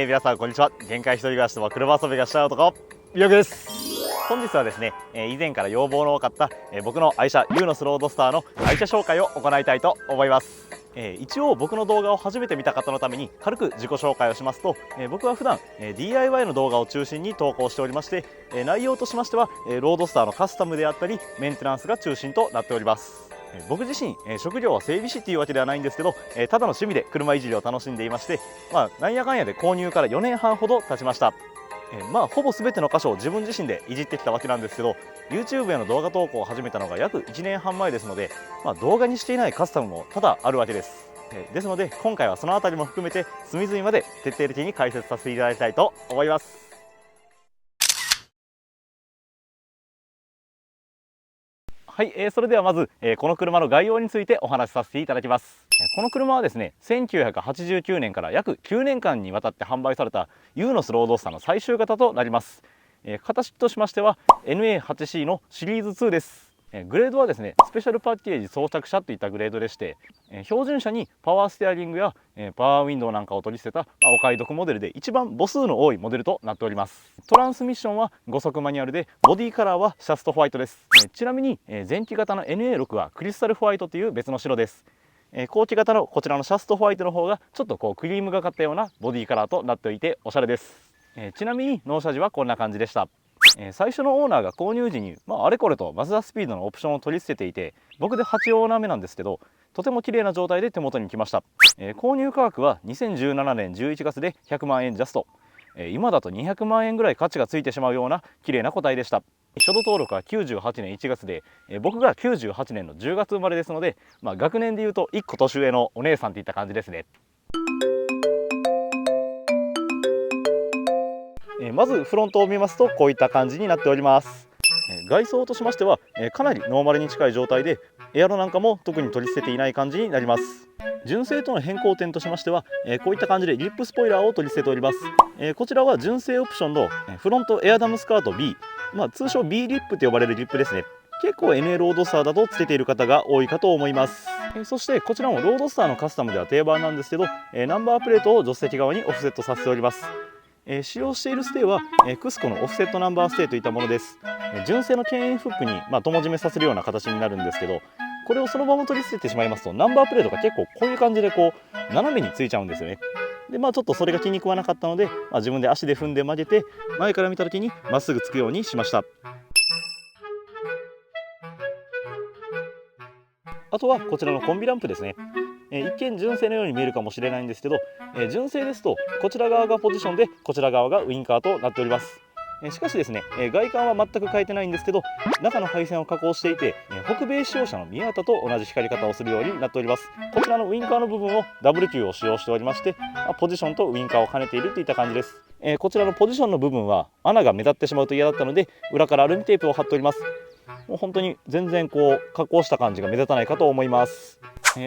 皆さんこんにちは。限界一人暮らしとは車遊びがしたい男、みよくです。本日はですね、以前から要望の多かった、僕の愛車ユーノスロードスターの愛車紹介を行いたいと思います。一応僕の動画を初めて見た方のために軽く自己紹介をしますと、僕は普段 DIY の動画を中心に投稿しておりまして、内容としましてはロードスターのカスタムであったりメンテナンスが中心となっております。僕自身職業は整備士っていうわけではないんですけど、ただの趣味で車いじりを楽しんでいまして、なんやかんやで購入から4年半ほど経ちました。ほぼ全ての箇所を自分自身でいじってきたわけなんですけど、 YouTube への動画投稿を始めたのが約1年半前ですので、動画にしていないカスタムも多々あるわけです。ですので今回はそのあたりも含めて隅々まで徹底的に解説させていただきたいと思います。はい、それではまず、この車の概要についてお話しさせていただきます。この車はですね、1989年から約9年間にわたって販売されたユーノスロードスターの最終型となります。形としましては NA8C のシリーズ2です。グレードはですね、スペシャルパッケージ装着車といったグレードでして、標準車にパワーステアリングやパワーウィンドウなんかを取り捨てた、お買い得モデルで一番母数の多いモデルとなっております。トランスミッションは5速マニュアルで、ボディカラーはシャストホワイトです。ちなみに前期型の NA6 はクリスタルホワイトという別の白です。後期型のこちらのシャストホワイトの方がちょっとクリームがかったようなボディカラーとなっていておしゃれです。ちなみに納車時はこんな感じでした。最初のオーナーが購入時に、あれこれとマツダスピードのオプションを取り捨てていて、僕で8オーナー目なんですけど、とても綺麗な状態で手元に来ました。購入価格は2017年11月で100万円ジャスト。今だと200万円ぐらい価値がついてしまうような綺麗な個体でした。初度登録は98年1月で、僕が98年の10月生まれですので、学年でいうと1個年上のお姉さんといった感じですね。まずフロントを見ますとこういった感じになっております。外装としましてはかなりノーマルに近い状態で、エアロなんかも特に取り捨てていない感じになります。純正との変更点としましてはこういった感じでリップスポイラーを取り捨てております。こちらは純正オプションのフロントエアダムスカート B、通称 B リップと呼ばれるリップですね。結構 NA ロードスターだとつけている方が多いかと思います。そしてこちらもロードスターのカスタムでは定番なんですけど、ナンバープレートを助手席側にオフセットさせております。使用しているステーはクスコのオフセットナンバーステーといったものです。純正の牽引フックに友締めさせるような形になるんですけど、これをそのまま取り捨ててしまいますとナンバープレートが結構こういう感じで斜めについちゃうんですよね。でちょっとそれが気に食わなかったので、自分で足で踏んで曲げて前から見た時にまっすぐつくようにしました。あとはこちらのコンビランプですね。一見純正のように見えるかもしれないんですけど、純正ですとこちら側がポジションでこちら側がウインカーとなっております。しかしですね、外観は全く変えてないんですけど、中の配線を加工していて、北米使用車のミアタと同じ光り方をするようになっております。こちらのウインカーの部分をダブルキューを使用しておりまして、ポジションとウインカーを兼ねているといった感じです。こちらのポジションの部分は穴が目立ってしまうと嫌だったので、裏からアルミテープを貼っております。もう本当に全然加工した感じが目立たないかと思います。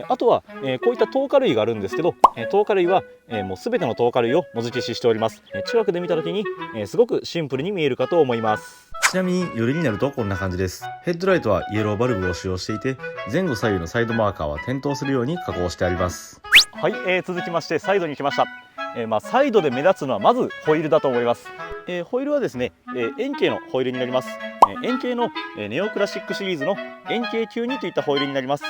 あとは、こういった透過類があるんですけど、透過類は、もう全ての透過類を文字消ししております。近くで見た時に、すごくシンプルに見えるかと思います。ちなみに夜になるとこんな感じです。ヘッドライトはイエローバルブを使用していて、前後左右のサイドマーカーは点灯するように加工してあります。はい、続きましてサイドに来ました。サイドで目立つのはまずホイールだと思います。ホイールはですね、円形のホイールになります。円形のネオクラシックシリーズの円形92といったホイールになります。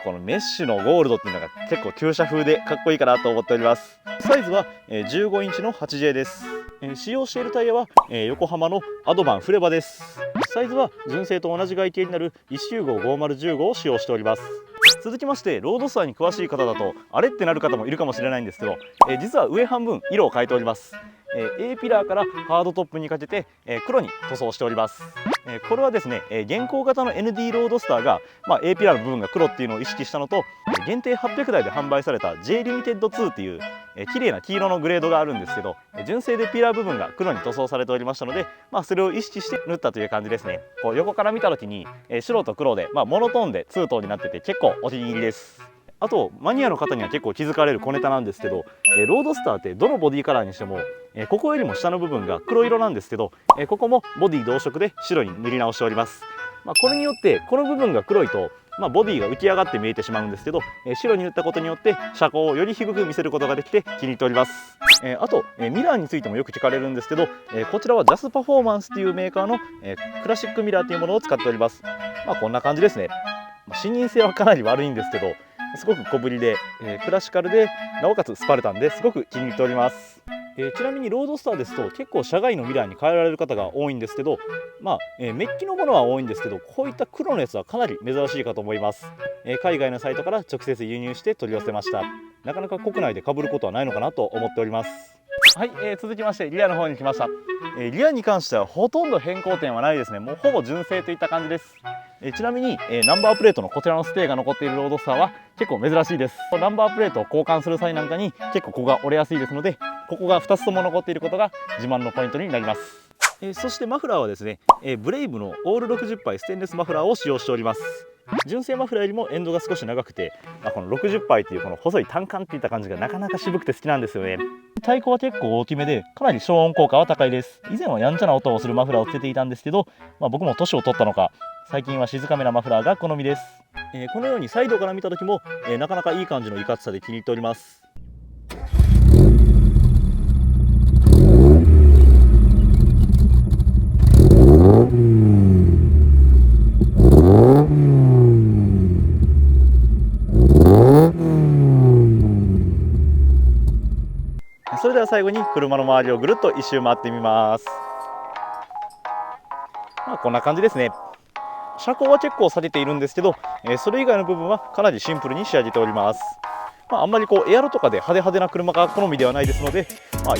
このメッシュのゴールドっていうのが結構旧車風でかっこいいかなと思っております。サイズは15インチの 8J です。使用しているタイヤは横浜のアドバンフレバです。サイズは純正と同じ外形になる19 5 5015を使用しております。続きましてロードスターに詳しい方だとあれってなる方もいるかもしれないんですけど、実は上半分色を変えております。A ピラーからハードトップにかけて黒に塗装しております。これはですね現行型の ND ロードスターが、A ピラーの部分が黒っていうのを意識したのと、限定800台で販売された J リミテッド2っていう綺麗な黄色のグレードがあるんですけど、純正でピラー部分が黒に塗装されておりましたので、それを意識して塗ったという感じですね。横から見た時に白と黒で、モノトーンでツートンになってて結構お気に入りです。あとマニアの方には結構気づかれる小ネタなんですけど、ロードスターってどのボディカラーにしてもここよりも下の部分が黒色なんですけど、ここもボディ同色で白に塗り直しております。これによってこの部分が黒いとボディが浮き上がって見えてしまうんですけど、白に塗ったことによって車高をより低く見せることができて気に入っております。あと、ミラーについてもよく聞かれるんですけど、こちらはジャスパフォーマンスというメーカーの、クラシックミラーというものを使っております。こんな感じですね。視認性はかなり悪いんですけど、すごく小ぶりで、クラシカルでなおかつスパルタンですごく気に入っております。ちなみにロードスターですと結構車外のミラーに変えられる方が多いんですけど、メッキのものは多いんですけど、こういった黒のやつはかなり珍しいかと思います。海外のサイトから直接輸入して取り寄せました。なかなか国内で被ることはないのかなと思っております。はい、続きましてリアの方に来ました。リアに関してはほとんど変更点はないですね。もうほぼ純正といった感じです。ちなみに、ナンバープレートのこちらのステーが残っているロードスターは結構珍しいです。ナンバープレートを交換する際なんかに結構ここが折れやすいですので、ここが2つとも残っていることが自慢のポイントになります。そしてマフラーはですね、ブレイブのオール60パイステンレスマフラーを使用しております。純正マフラーよりもエンドが少し長くて、この60パイというこの細い単管っていった感じがなかなか渋くて好きなんですよね。太鼓は結構大きめでかなり消音効果は高いです。以前はやんちゃな音をするマフラーをつけていたんですけど、僕も年を取ったのか最近は静かめなマフラーが好みです。このようにサイドから見た時も、なかなかいい感じのいかつさで気に入っております。それでは最後に車の周りをぐるっと一周回ってみます。こんな感じですね。車高は結構下げているんですけど、それ以外の部分はかなりシンプルに仕上げております。あんまりエアロとかで派手派手な車が好みではないですので、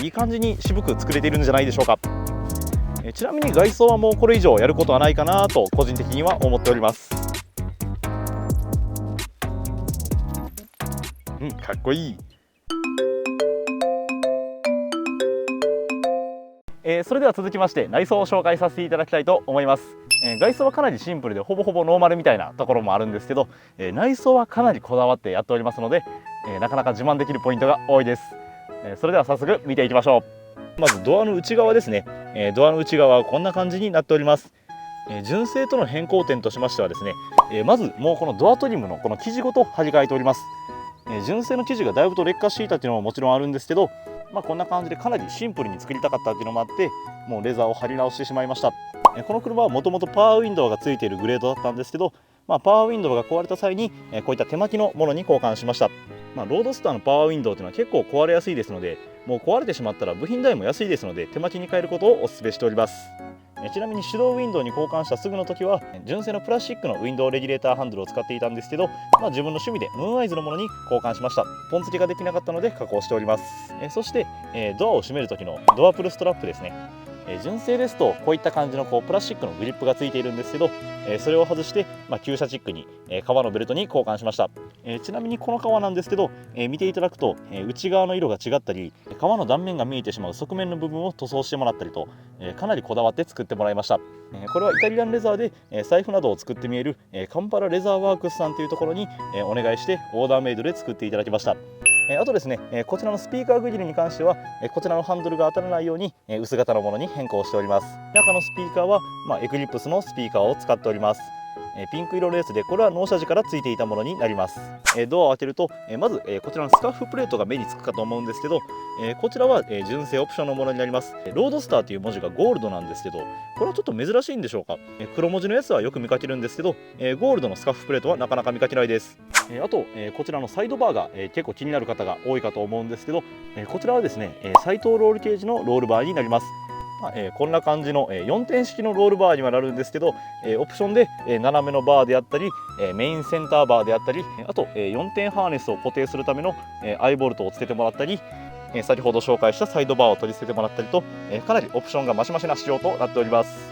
いい感じに渋く作れているんじゃないでしょうか。ちなみに外装はもうこれ以上やることはないかなと個人的には思っております。かっこいい。それでは続きまして内装を紹介させていただきたいと思います。外装はかなりシンプルでほぼほぼノーマルみたいなところもあるんですけど、内装はかなりこだわってやっておりますので、なかなか自慢できるポイントが多いです。それでは早速見ていきましょう。まずドアの内側ですね。ドアの内側はこんな感じになっております。純正との変更点としましてはですね、まずもうこのドアトリムのこの生地ごと張り替えております。純正の生地がだいぶと劣化していたっていうのももちろんあるんですけど、こんな感じでかなりシンプルに作りたかったっていうのもあって、もうレザーを貼り直してしまいました。この車はもともとパワーウィンドウがついているグレードだったんですけど、パワーウィンドウが壊れた際にこういった手巻きのものに交換しました。ロードスターのパワーウィンドウというのは結構壊れやすいですので、もう壊れてしまったら部品代も安いですので手巻きに変えることをお勧めしております。ちなみに手動ウィンドウに交換したすぐの時は純正のプラスチックのウィンドウレギュレーターハンドルを使っていたんですけど、自分の趣味でムーンアイズのものに交換しました。ポン付けができなかったので加工しております。そして、ドアを閉める時のドアプルストラップですね。純正ですとこういった感じのプラスチックのグリップがついているんですけど、それを外して、旧車チックに、革のベルトに交換しました。ちなみにこの革なんですけど、見ていただくと、内側の色が違ったり革の断面が見えてしまう側面の部分を塗装してもらったりと、かなりこだわって作ってもらいました。これはイタリアンレザーで、財布などを作って見える、カンパラレザーワークスさんというところに、お願いしてオーダーメイドで作っていただきました。あとですね、こちらのスピーカーグリルに関しては、こちらのハンドルが当たらないように、薄型のものに変更しております。中のスピーカーは、エクリプスのスピーカーを使っております。ピンク色のやつでこれは納車時からついていたものになります。ドアを開けると、まず、こちらのスカーフプレートが目につくかと思うんですけど、こちらは、純正オプションのものになります。ロードスターという文字がゴールドなんですけど、これはちょっと珍しいんでしょうか。黒文字のやつはよく見かけるんですけど、ゴールドのスカーフプレートはなかなか見かけないです。あと、こちらのサイドバーが、結構気になる方が多いかと思うんですけど、こちらはですね、斉藤ロールケージのロールバーになります。こんな感じの4点式のロールバーにはなるんですけど、オプションで斜めのバーであったりメインセンターバーであったり、あと4点ハーネスを固定するためのアイボルトをつけてもらったり、先ほど紹介したサイドバーを取り付けてもらったりと、かなりオプションがマシマシな仕様となっております。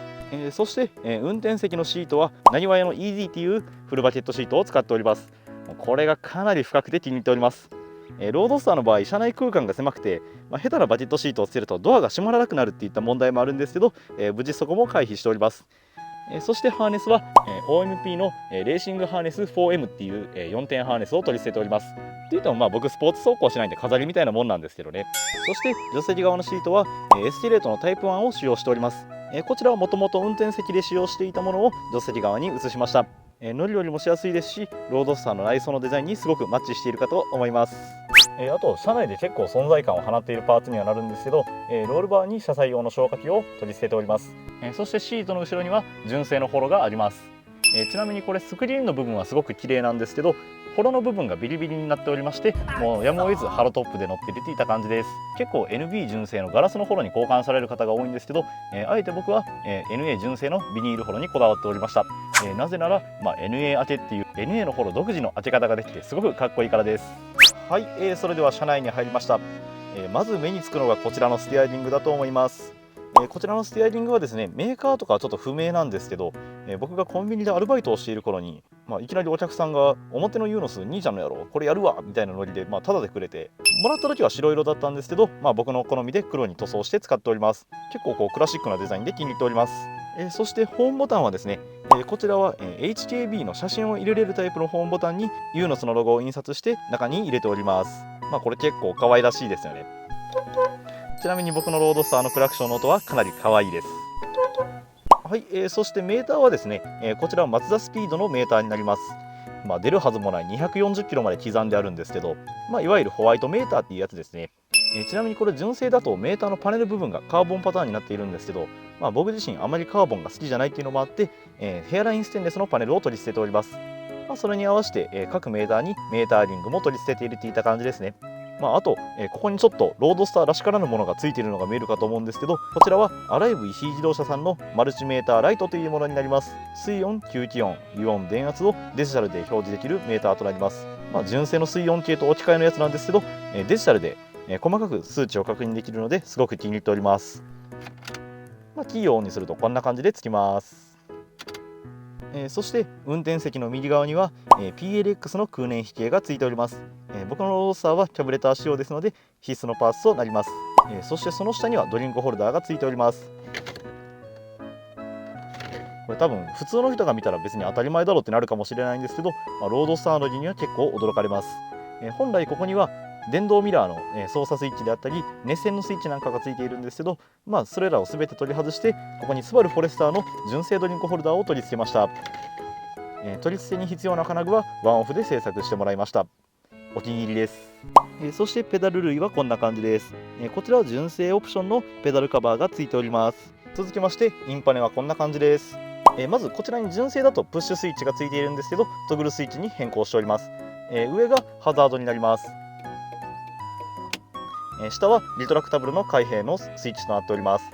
そして、運転席のシートはなにわ屋の EZ というフルバケットシートを使っております。これがかなり深くて気に入っております。ロードスターの場合車内空間が狭くて、下手なバケットシートをつけるとドアが閉まらなくなるっていった問題もあるんですけど、無事そこも回避しております。そしてハーネスは OMP のレーシングハーネス 4M っていう4点ハーネスを取り付けております。っていうと僕スポーツ走行しないんで飾りみたいなもんなんですけどね。そして助手席側のシートはエスティレートのタイプ1を使用しております。こちらはもともと運転席で使用していたものを助手席側に移しました。乗り降りもしやすいですし、ロードスターの内装のデザインにすごくマッチしているかと思います。あと車内で結構存在感を放っているパーツにはなるんですけど、ロールバーに車載用の消火器を取り付けております。そしてシートの後ろには純正のホロがあります。ちなみにこれスクリーンの部分はすごく綺麗なんですけど、ホロの部分がビリビリになっておりまして、もうやむを得ずハロトップで乗って出ていた感じです。結構 NB 純正のガラスのホロに交換される方が多いんですけど、あえて僕は、NA 純正のビニールホロにこだわっておりました。なぜなら、NA 開けっていう NA のホロ独自の開け方ができてすごくかっこいいからです。はい、それでは車内に入りました。まず目につくのがこちらのステアリングだと思います。こちらのステアリングはですね、メーカーとかはちょっと不明なんですけど、僕がコンビニでアルバイトをしている頃に、いきなりお客さんが表のユーノス兄ちゃんのやろこれやるわみたいなノリで、タダでくれて、もらった時は白色だったんですけど、僕の好みで黒に塗装して使っております。結構クラシックなデザインで気に入っております。そしてホームボタンはですね、こちらは HKB の写真を入れれるタイプのホームボタンにユーノスのロゴを印刷して中に入れております。これ結構可愛らしいですよね。ちなみに僕のロードスターのクラクションの音はかなり可愛いです。はい、そしてメーターはですね、こちらはマツダスピードのメーターになります。出るはずもない240キロまで刻んであるんですけど、いわゆるホワイトメーターっていうやつですね。ちなみにこれ純正だとメーターのパネル部分がカーボンパターンになっているんですけど、僕自身あまりカーボンが好きじゃないっていうのもあって、ヘアラインステンレスのパネルを取り付けております。それに合わせて、各メーターにメーターリングも取り付けて入れていた感じですね。あと、ここにちょっとロードスターらしからぬものがついているのが見えるかと思うんですけど、こちらはアライブ石井自動車さんのマルチメーターライトというものになります。水温、吸気温、油温、電圧をデジタルで表示できるメーターとなります。純正の水温計と置き換えのやつなんですけど、デジタルで細かく数値を確認できるのですごく気に入っております。キーをオンにするとこんな感じでつきます。そして運転席の右側には、PLX の空燃費計がついております。僕のロードスターはキャブレター仕様ですので必須のパーツとなります。そしてその下にはドリンクホルダーがついております。これ多分普通の人が見たら別に当たり前だろうってなるかもしれないんですけど、ロードスターの時には結構驚かれます。本来ここには電動ミラーの操作スイッチであったり熱線のスイッチなんかがついているんですけど、それらを全て取り外してここにスバルフォレスターの純正ドリンクホルダーを取り付けました。取り付けに必要な金具はワンオフで製作してもらいました。お気に入りです。そしてペダル類はこんな感じです。こちらは純正オプションのペダルカバーがついております。続きましてインパネはこんな感じです。まずこちらに純正だとプッシュスイッチがついているんですけど、トグルスイッチに変更しております。上がハザードになります。下はリトラクタブルの開閉のスイッチとなっております。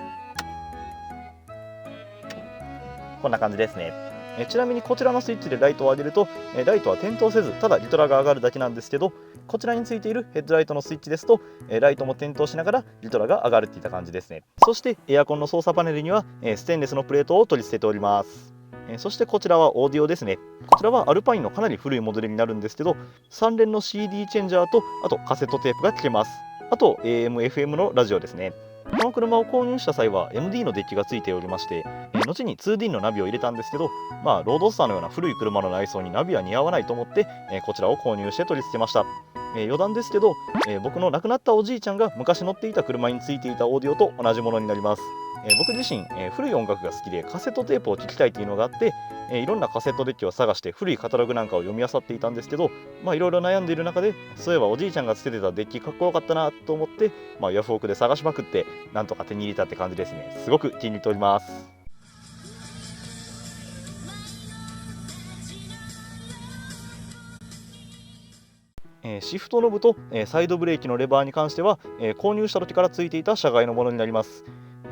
こんな感じですね。ちなみにこちらのスイッチでライトを上げると、ライトは点灯せずただリトラが上がるだけなんですけど、こちらについているヘッドライトのスイッチですと、ライトも点灯しながらリトラが上がるっていった感じですね。そしてエアコンの操作パネルにはステンレスのプレートを取り付けております。そしてこちらはオーディオですね。こちらはアルパインのかなり古いモデルになるんですけど、3連の CD チェンジャーとあとカセットテープが聴けます。あと AM、FM のラジオですね。この車を購入した際は MD のデッキがついておりまして、後に 2D のナビを入れたんですけど、ロードスターのような古い車の内装にナビは似合わないと思って、こちらを購入して取り付けました。余談ですけど、僕の亡くなったおじいちゃんが昔乗っていた車についていたオーディオと同じものになります。僕自身、古い音楽が好きでカセットテープを聴きたいというのがあって、いろんなカセットデッキを探して古いカタログなんかを読み漁っていたんですけど、いろいろ悩んでいる中で、そういえばおじいちゃんが捨ててたデッキかっこよかったなと思って、ヤフオクで探しまくってなんとか手に入れたって感じですね。すごく気に入っております。シフトノブとサイドブレーキのレバーに関しては購入した時からついていた社外のものになります。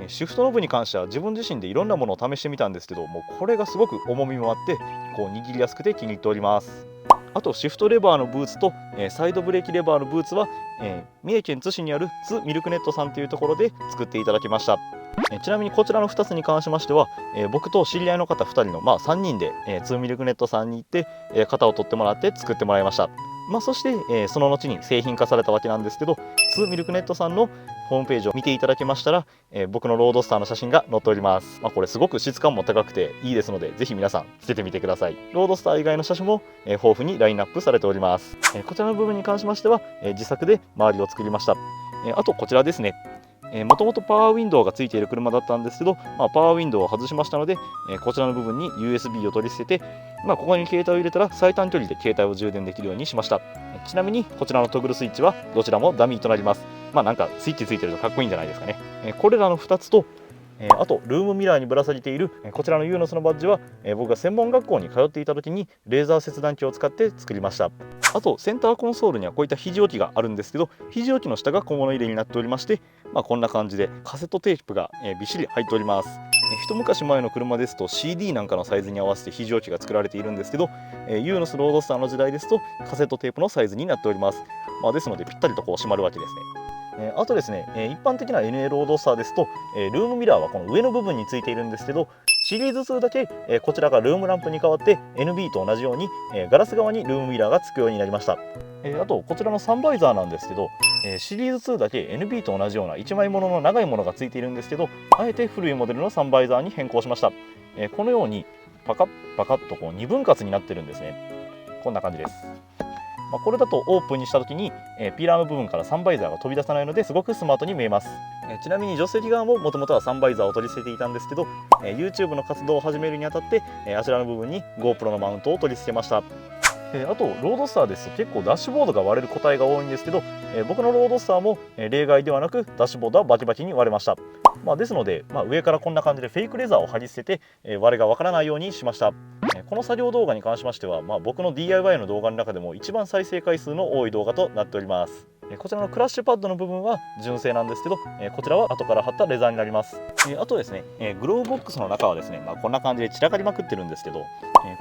シフトノブに関しては自分自身でいろんなものを試してみたんですけど、もうこれがすごく重みもあって握りやすくて気に入っております。あとシフトレバーのブーツとサイドブレーキレバーのブーツは三重県津市にある津ミルクネットさんというところで作っていただきました。ちなみにこちらの2つに関しましては僕と知り合いの方2人の3人で津ミルクネットさんに行って型を取ってもらって作ってもらいました。そして、その後に製品化されたわけなんですけど、ツーミルクネットさんのホームページを見ていただけましたら、僕のロードスターの写真が載っております。これすごく質感も高くていいですので、ぜひ皆さんつけてみてください。ロードスター以外の車種も、豊富にラインナップされております。こちらの部分に関しましては、自作で周りを作りました。あとこちらですね。もともとパワーウィンドウがついている車だったんですけど、パワーウィンドウを外しましたので、こちらの部分に USB を取り捨てて、ここに携帯を入れたら最短距離で携帯を充電できるようにしました。ちなみにこちらのトグルスイッチはどちらもダミーとなります。なんかスイッチついてるとかっこいいんじゃないですかね。これらの2つとあとルームミラーにぶら下げているこちらのユーノスのバッジは僕が専門学校に通っていた時にレーザー切断機を使って作りました。あとセンターコンソールにはこういった肘置きがあるんですけど、肘置きの下が小物入れになっておりまして、こんな感じでカセットテープがびっしり入っております。一昔前の車ですと CD なんかのサイズに合わせて肘置きが作られているんですけど、ユーノスロードスターの時代ですとカセットテープのサイズになっております。ですのでぴったりとこう閉まるわけですね。あとですね、一般的な NA ロードスターですと、ルームミラーはこの上の部分についているんですけど、シリーズ2だけ、こちらがルームランプに変わって NB と同じように、ガラス側にルームミラーがつくようになりました。あとこちらのサンバイザーなんですけど、シリーズ2だけ NB と同じような1枚ものの長いものがついているんですけど、あえて古いモデルのサンバイザーに変更しました。このようにパカッパカッとこう2分割になってるんですね。こんな感じです。これだとオープンにした時にピーラーの部分からサンバイザーが飛び出さないのですごくスマートに見えます。ちなみに助手席側ももともとはサンバイザーを取り付けていたんですけど、YouTube の活動を始めるにあたってあちらの部分に GoPro のマウントを取り付けました。あとロードスターですと結構ダッシュボードが割れる個体が多いんですけど、僕のロードスターも例外ではなくダッシュボードはバキバキに割れました。ですので、上からこんな感じでフェイクレザーを貼り付けて、割れがわからないようにしました。この作業動画に関しましては、僕の DIY の動画の中でも一番再生回数の多い動画となっております。こちらのクラッシュパッドの部分は純正なんですけど、こちらは後から貼ったレザーになります。あとですね、グローブボックスの中はですね、こんな感じで散らかりまくってるんですけど、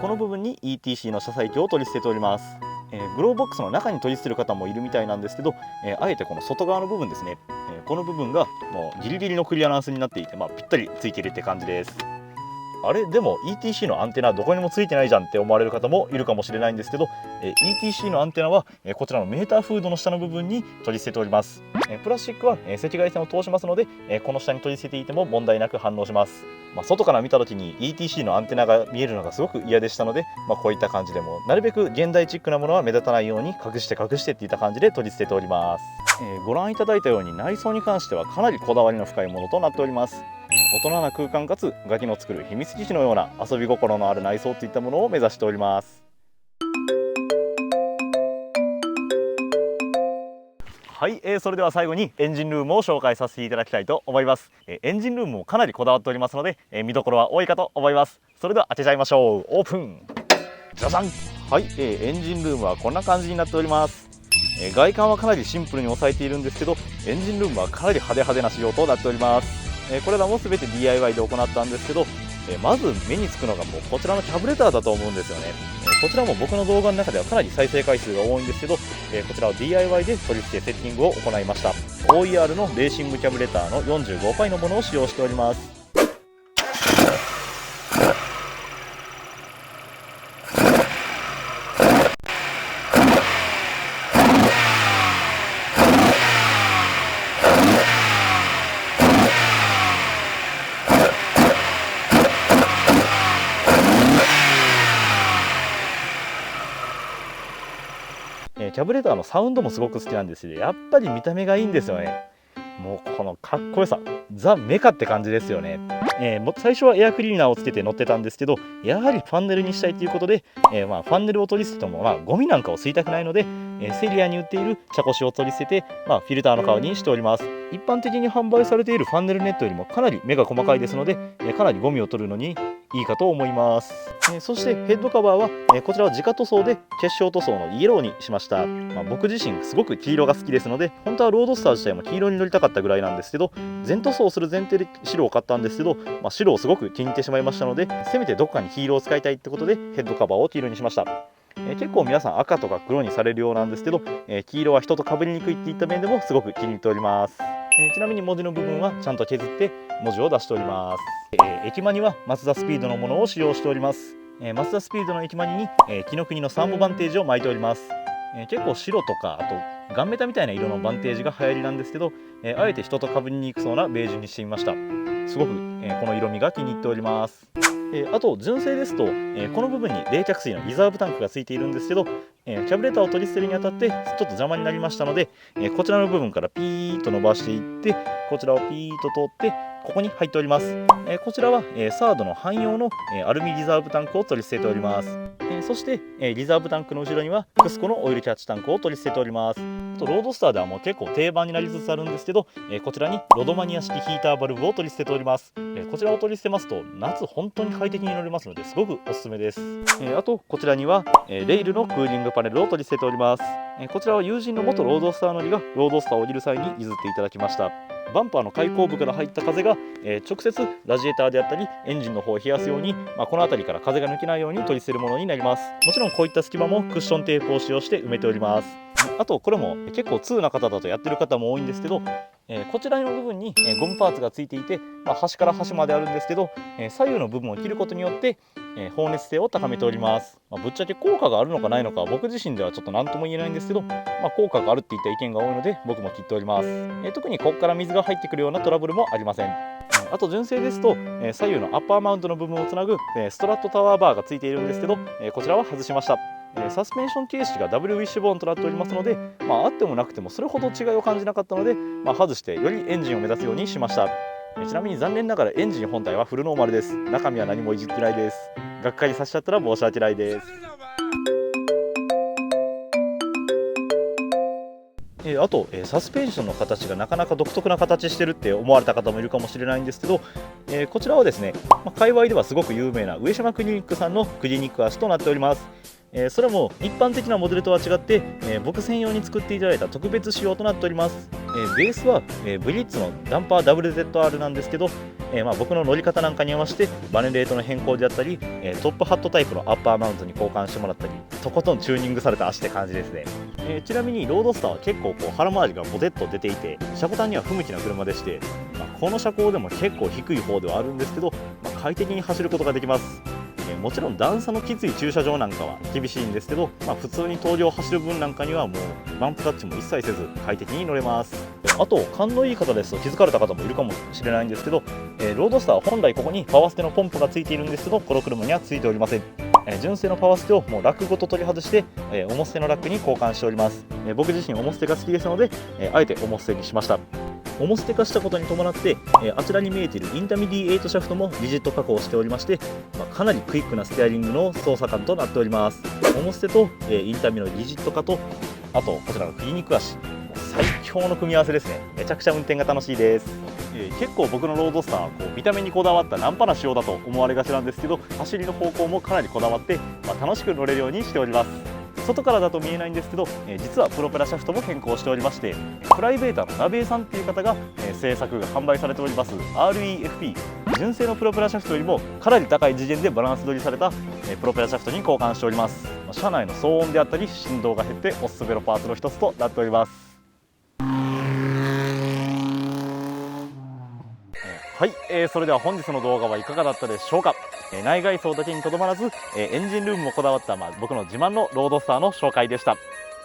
この部分に ETC の車載機を取り付けております。グローブボックスの中に取り付ける方もいるみたいなんですけど、あえてこの外側の部分ですね、この部分がもうギリギリのクリアランスになっていて、ぴったりついているって感じです。あれでも ETC のアンテナどこにもついてないじゃんって思われる方もいるかもしれないんですけど、ETC のアンテナはこちらのメーターフードの下の部分に取り付けております。プラスチックは赤外線を通しますので、この下に取り付けていても問題なく反応します。外から見た時に ETC のアンテナが見えるのがすごく嫌でしたので、こういった感じでもなるべく現代チックなものは目立たないように隠してっていった感じで取り付けております。ご覧いただいたように内装に関してはかなりこだわりの深いものとなっております。大人な空間かつガキの作る秘密基地のような遊び心のある内装といったものを目指しております。はい、それでは最後にエンジンルームを紹介させていただきたいと思います。エンジンルームもかなりこだわっておりますので、見どころは多いかと思います。それでは開けちゃいましょう。オープン。じゃじゃん。はい、エンジンルームはこんな感じになっております。外観はかなりシンプルに抑えているんですけど、エンジンルームはかなり派手派手な仕様となっております。これらも全て DIY で行ったんですけど、まず目につくのがもうこちらのキャブレターだと思うんですよね。こちらも僕の動画の中ではかなり再生回数が多いんですけど、こちらを DIY で取り付けセッティングを行いました。 OER のレーシングキャブレターの 45π のものを使用しております。キャブレターのサウンドもすごく好きなんですけど、やっぱり見た目がいいんですよね。もうこのかっこよさ、ザ・メカって感じですよね。最初はエアクリーナーをつけて乗ってたんですけど、やはりファンネルにしたいということで、ファンネルを取り付けてもゴミなんかを吸いたくないので、セリアに売っている茶こしを取り捨てて、フィルターの代わりにしております。一般的に販売されているファンネルネットよりもかなり目が細かいですので、かなりゴミを取るのにいいかと思います。そしてヘッドカバーは、こちらは自家塗装で結晶塗装のイエローにしました。僕自身すごく黄色が好きですので、本当はロードスター自体も黄色に乗りたかったぐらいなんですけど、全塗装する前提で白を買ったんですけど、白をすごく気に入ってしまいましたので、せめてどこかに黄色を使いたいってことでヘッドカバーを黄色にしました。結構皆さん赤とか黒にされるようなんですけど、黄色は人と被りにくいっていった面でもすごく気に入っております。ちなみに文字の部分はちゃんと削って文字を出しております。駅マニはマツダスピードのものを使用しております。マツダスピードの駅マニに、紀ノ国のサーモバンテージを巻いております。結構白とかあとガンメタみたいな色のバンテージが流行りなんですけど、あえて人と被りにくそうなベージュにしてみました。すごく、この色味が気に入っております。あと純正ですと、この部分に冷却水のリザーブタンクがついているんですけど、キャブレターを取り捨てるにあたってちょっと邪魔になりましたので、こちらの部分からピーッと伸ばしていって、こちらをピーッと通ってここに入っております。こちらは、サードの汎用の、アルミリザーブタンクを取り捨てております。そして、リザーブタンクの後ろにはクスコのオイルキャッチタンクを取り捨てております。あとロードスターではもう結構定番になりつつあるんですけど、こちらにロドマニア式ヒーターバルブを取り捨てております。こちらを取り捨てますと夏本当に快適に乗れますのですごくおすすめです。あとこちらには、レイルのクーリングパネルを取り捨てております。こちらは友人の元ロードスター乗りがロードスターを降りる際に譲っていただきました。バンパーの開口部から入った風が、直接ラジエーターであったりエンジンの方を冷やすように、この辺りから風が抜けないように取り捨てるものになります。もちろんこういった隙間もクッションテープを使用して埋めております。あとこれも結構通な方だとやってる方も多いんですけど、こちらの部分に、ゴムパーツがついていて、端から端まであるんですけど、左右の部分を切ることによって、放熱性を高めております。ぶっちゃけ効果があるのかないのか僕自身ではちょっと何とも言えないんですけど、効果があるっていった意見が多いので僕も切っております。特にここから水が入ってくるようなトラブルもありません。あと純正ですと、左右のアッパーマウントの部分をつなぐ、ストラットタワーバーがついているんですけど、こちらは外しました。サスペンション形式がダブルウィッシュボーンとなっておりますので、あってもなくてもそれほど違いを感じなかったので、外してよりエンジンを目指すようにしました。ちなみに残念ながらエンジン本体はフルノーマルです。中身は何もいじってないです。がっかりさせちゃったら申し訳ないです。あと、サスペンションの形がなかなか独特な形してるって思われた方もいるかもしれないんですけど、こちらはですね、界隈ではすごく有名な上島クリニックさんのクリニック足となっております。それも一般的なモデルとは違って、僕専用に作っていただいた特別仕様となっております。ベースは、ブリッツのダンパー WZR なんですけど、僕の乗り方なんかに合わせてバネレートの変更であったり、トップハットタイプのアッパーマウントに交換してもらったり、とことんチューニングされた足って感じですね。ちなみにロードスターは結構腹回りがボテッと出ていて、車庫端には不向きな車でして、この車高でも結構低い方ではあるんですけど、快適に走ることができます。もちろん段差のきつい駐車場なんかは厳しいんですけど、普通に通りを走る分なんかにはもうバンプタッチも一切せず快適に乗れます。あと勘のいい方ですと気づかれた方もいるかもしれないんですけど、ロードスターは本来ここにパワーステのポンプがついているんですけど、この車にはついておりません。純正のパワーステをもうラックごと取り外して、重捨てのラックに交換しております。僕自身重捨てが好きですので、あえて重捨てにしました。重捨て化したことに伴って、あちらに見えているインタミディエイトシャフトもリジット加工をしておりまして、かなりクイックなステアリングの操作感となっております。重捨てと、インタミのリジット化と、あとこちらのクリニック足、最強の組み合わせですね。めちゃくちゃ運転が楽しいです。結構僕のロードスターはこう見た目にこだわったナンパな仕様だと思われがちなんですけど、走りの方向もかなりこだわって、楽しく乗れるようにしております。外からだと見えないんですけど、実はプロペラシャフトも変更しておりまして、プライベーターのナベイさんっていう方が、製作が販売されております REFP 純正のプロペラシャフトよりもかなり高い次元でバランス取りされた、プロペラシャフトに交換しております。車内の騒音であったり振動が減っておすすめのパーツの一つとなっております。はい、それでは本日の動画はいかがだったでしょうか。内外装だけにとどまらず、エンジンルームもこだわった、僕の自慢のロードスターの紹介でした。い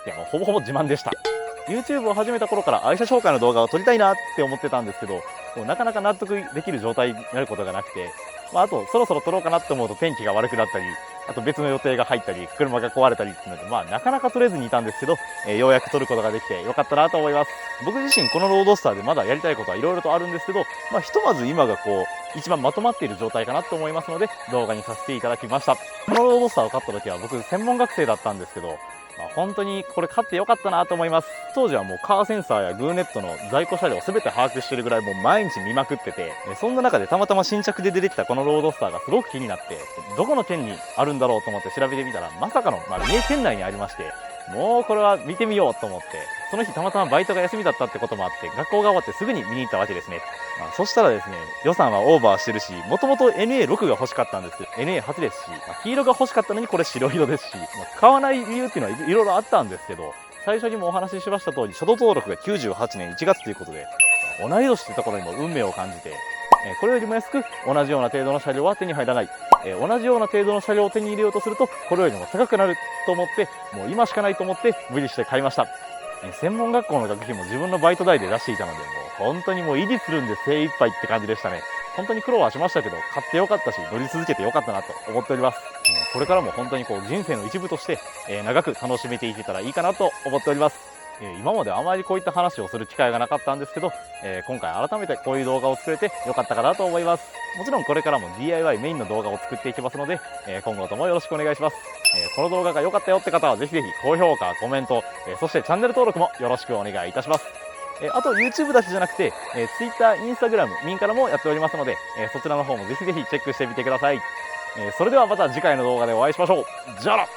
や、ほぼほぼ自慢でした。YouTube を始めた頃から愛車紹介の動画を撮りたいなって思ってたんですけど、なかなか納得できる状態になることがなくて、あとそろそろ撮ろうかなって思うと天気が悪くなったり、あと別の予定が入ったり車が壊れたりっていうので、なかなか撮れずにいたんですけど、ようやく撮ることができてよかったなと思います。僕自身このロードスターでまだやりたいことはいろいろとあるんですけど、ひとまず今が一番まとまっている状態かなと思いますので動画にさせていただきました。このロードスターを買った時は僕専門学生だったんですけど、本当にこれ買ってよかったなと思います。当時はもうカーセンサーやグーネットの在庫車両を全て把握しているぐらいもう毎日見まくってて、そんな中でたまたま新着で出てきたこのロードスターがすごく気になって、どこの県にあるんだろうと思って調べてみたら、まさかの三重県内にありまして、もうこれは見てみようと思って、その日たまたまバイトが休みだったってこともあって学校が終わってすぐに見に行ったわけですね。そしたらですね、予算はオーバーしてるし、もともと NA6 が欲しかったんですけど NA8 ですし、黄色が欲しかったのにこれ白色ですし、買わない理由っていうのはいろいろあったんですけど、最初にもお話ししました通り初度登録が98年1月ということで、同い年ってところにも運命を感じて、これよりも安く同じような程度の車両は手に入らない、同じような程度の車両を手に入れようとするとこれよりも高くなると思って、もう今しかないと思って無理して買いました。専門学校の学費も自分のバイト代で出していたので、もう本当にもう維持するんで精一杯って感じでしたね。本当に苦労はしましたけど買ってよかったし乗り続けてよかったなと思っております。これからも本当に人生の一部として、長く楽しめていけたらいいかなと思っております。今まであまりこういった話をする機会がなかったんですけど、今回改めてこういう動画を作れてよかったかなと思います。もちろんこれからも DIY メインの動画を作っていきますので、今後ともよろしくお願いします。この動画が良かったよって方はぜひぜひ高評価、コメント、そしてチャンネル登録もよろしくお願いいたします。あと YouTube だけじゃなくて、Twitter、Instagram、民からもやっておりますので、そちらの方もぜひぜひチェックしてみてください。それではまた次回の動画でお会いしましょう。じゃあな。